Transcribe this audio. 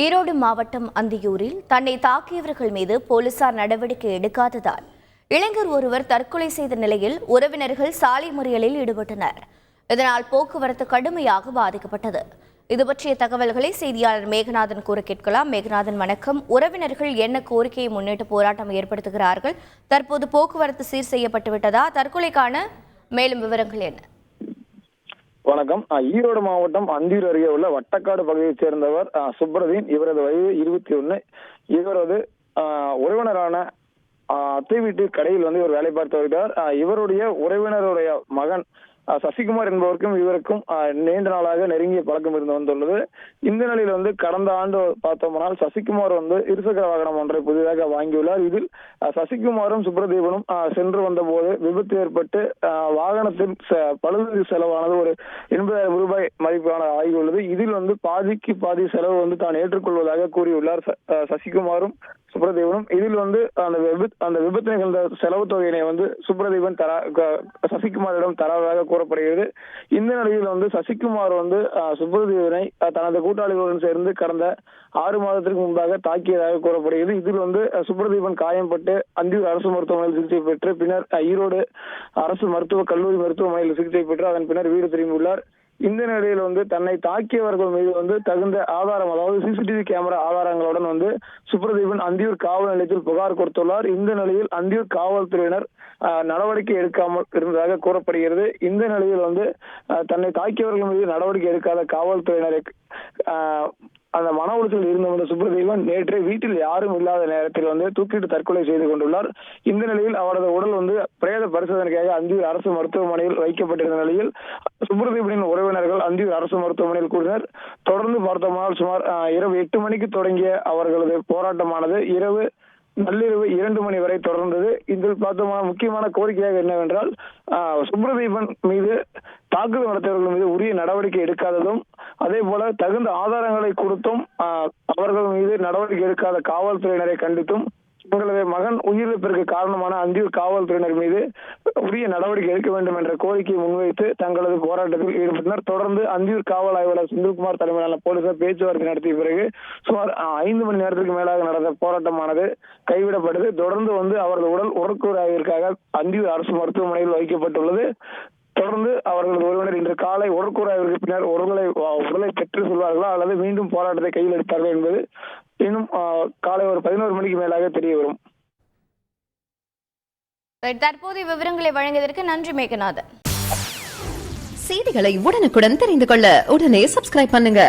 ஈரோடு மாவட்டம் அந்தியூரில் தன்னை தாக்கியவர்கள் மீது போலீசார் நடவடிக்கை எடுக்காததால் இளைஞர் ஒருவர் தற்கொலை செய்த நிலையில் உறவினர்கள் சாலை மறியலில் ஈடுபட்டனர். இதனால் போக்குவரத்து கடுமையாக பாதிக்கப்பட்டது. இது பற்றிய தகவல்களை செய்தியாளர் மேகநாதன் கூற கேட்கலாம். மேகநாதன், வணக்கம். உறவினர்கள் என்ன கோரிக்கையை முன்னிட்டு போராட்டம் ஏற்படுத்துகிறார்கள்? தற்போது போக்குவரத்து சீர் செய்யப்பட்டு விட்டதா? தற்கொலைக்கான மேலும் விவரங்கள் என்ன? வணக்கம். ஈரோடு மாவட்டம் அந்தியூர் அருகே உள்ள வட்டக்காடு பகுதியைச் சேர்ந்தவர் சுப்ரதீன். இவரது வயது 21. இவரது உறவினரான அத்தை வீட்டு கடையில் இவர் வேலை பார்த்து வருகிறார். இவருடைய உறவினருடைய மகன் சசிகுமார் என்பவருக்கும் இவருக்கும் நீண்ட நாளாக நெருங்கிய பழக்கம் இருந்து வந்துள்ளது. இந்த நிலையில் கடந்த ஆண்டு பார்த்தோம்னால் சசிகுமார் இருசக்கர வாகனம் ஒன்றை புதிதாக வாங்கியுள்ளார். இதில் சசிகுமாரும் சுப்ரதீபனும் சென்று வந்த போது விபத்து ஏற்பட்டு வாகனத்தின் பழுது செலவானது ஒரு 80,000 ரூபாய் மதிப்பான ஆகியுள்ளது. இதில் பாதிக்கு பாதி செலவு தான் ஏற்றுக்கொள்வதாக கூறியுள்ளார் சசிகுமாரும் சுப்ரதீபனும். இதில் அந்த விபத்து நிகழ்ந்த செலவு தொகையினை சுப்ரதீபன் சசிகுமாரிடம் தரதாக கூறப்படுகிறது. இந்த நிலையில் சசிகுமார் சுப்ரதீபனை தனது கூட்டாளிகளுடன் சேர்ந்து கடந்த 6 மாதத்திற்கு முன்பாக தாக்கியதாக கூறப்படுகிறது. இதில் சுப்ரதீபன் காயம்பட்டு அந்தியூர் அரசு மருத்துவமனையில் சிகிச்சை பெற்று பின்னர் ஈரோடு அரசு மருத்துவக் கல்லூரி மருத்துவமனையில் சிகிச்சை பெற்று அதன் பின்னர் வீடு திரும்பியுள்ளார். இந்த நிலையில் தன்னை தாக்கியவர்கள் மீது தகுந்த ஆதாரம், அதாவது சிசிடிவி கேமரா ஆதாரங்களுடன் சுப்ரதீபன் அந்தியூர் காவல் நிலையத்தில் புகார் கொடுத்துள்ளார். இந்த நிலையில் அந்தியூர் காவல்துறையினர் நடவடிக்கை எடுக்காமல் இருந்ததாக கூறப்படுகிறது. இந்த நிலையில் தன்னை தாக்கியவர்கள் மீது நடவடிக்கை எடுக்காத காவல்துறையினரை அந்த மன உளைச்சலில் இருந்து வந்த சுப்ரதீபன் நேற்று வீட்டில் யாரும் இல்லாத நேரத்தில் தூக்கிட்டு தற்கொலை செய்து கொண்டுள்ளார். இந்த நிலையில் அவரது உடல் பிரேத பரிசோதனைக்காக அந்தியூர் அரசு மருத்துவமனையில் வைக்கப்பட்டிருந்த நிலையில் சுப்ரதீபனின் உறவினர்கள் அந்தியூர் அரசு மருத்துவமனையில் கூறினர். தொடர்ந்து பார்த்தோம்னால் சுமார் இரவு 8 மணிக்கு தொடங்கிய அவர்களது போராட்டமானது நள்ளிரவு 2 மணி வரை தொடர்ந்தது. இதில் பார்த்தோம்னா முக்கியமான கோரிக்கையாக என்னவென்றால் சுப்ரதீபன் மீது தாக்குதல் நடத்தியவர்கள் மீது உரிய நடவடிக்கை எடுக்காததும், அதே போல தகுந்த ஆதாரங்களை கொடுத்தும் அவர்கள் மீது நடவடிக்கை எடுக்காத காவல்துறையினரை கண்டித்தும் தங்களது மகன் உயிரிழப்பிற்கு காரணமான அந்தியூர் காவல்துறையினர் மீது உரிய நடவடிக்கை எடுக்க வேண்டும் என்ற கோரிக்கையை முன்வைத்து தங்களது போராட்டத்தில் ஈடுபட்டனர். தொடர்ந்து அந்தியூர் காவல் ஆய்வாளர் செந்தில்குமார் தலைமையிலான போலீசார் பேச்சுவார்த்தை நடத்திய பிறகு சுமார் 5 மணி நேரத்திற்கு மேலாக நடந்த போராட்டமானது கைவிடப்பட்டது. தொடர்ந்து அவரது உடல் உடற்கூறு ஆய்விற்காக அந்தியூர் அரசு மருத்துவமனையில் வைக்கப்பட்டுள்ளது. தொடர்ந்து அவர்களது உறவினர் இன்று காலை உடற்கூறு ஆய்விற்கு பின்னர் உடலை பெற்று செல்வார்களா அல்லது மீண்டும் போராட்டத்தை கையில் எடுப்பார்கள் என்பது இன்னும் காலை ஒரு 11 மணிக்கு மேலாக தெரிய வரும். தற்போதைய விவரங்களை வழங்கியதற்கு நன்றி மேகநாதன். செய்திகளை உடனுக்குடன் தெரிந்து கொள்ள உடனே சப்ஸ்கிரைப் பண்ணுங்க.